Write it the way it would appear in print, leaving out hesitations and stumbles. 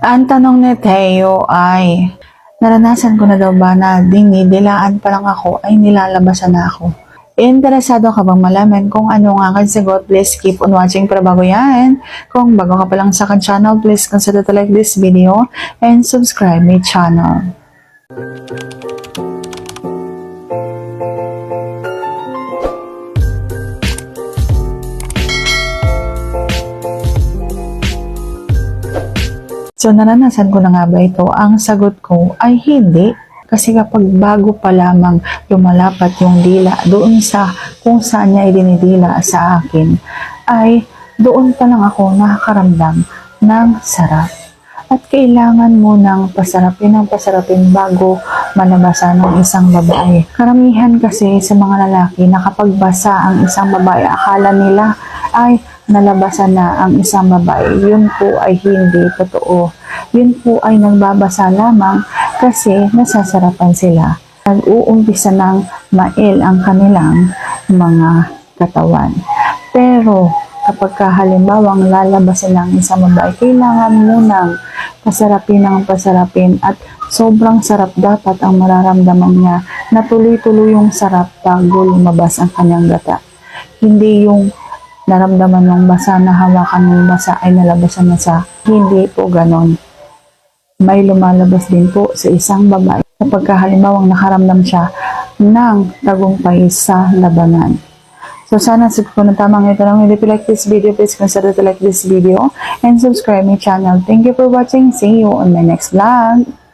Ang tanong ni Theo ay, naranasan ko na daw ba na dinidilaan pa lang ako ay nilalabasan na ako? Interesado ka bang malaman kung ano nga ang sagot? Please keep on watching para bago yan. Kung bago ka pa lang sa akin channel, please consider to like this video and subscribe my channel. So, naranasan ko na nga ba ito? Ang sagot ko ay hindi. Kasi kapag bago pa lamang lumalapat yung dila doon sa kung saan niya idinidila sa akin, ay doon pa lang ako nakakaramdam ng sarap. At kailangan mo ng pasarapin bago malabasan ng isang babae. Karamihan kasi sa mga lalaki na kapag basa ang isang babae, akala nila ay nalabasan na ang isang babae. Yun po ay hindi totoo. Yun po ay nagbabasa lamang kasi nasasarapan sila. Nag-uumpisa ng mail ang kanilang mga katawan. Pero kapag halimbawang lalabasan ng isang babae, kailangan munang pasarapin at sobrang sarap dapat ang mararamdaman niya na tuloy-tuloy yung sarap bago lumabas ang kanyang gata. Hindi yung naramdaman ng basa na hawakan ng basa ay nalabasan na sa hindi po ganon. May lumalabas din po sa isang babae kapag halimbawang nakaramdam siya ng tagumpay sa labanan. So sana kung tamang ito lang, if you like this video, please consider to like this video and subscribe my channel. Thank you for watching. See you on my next vlog.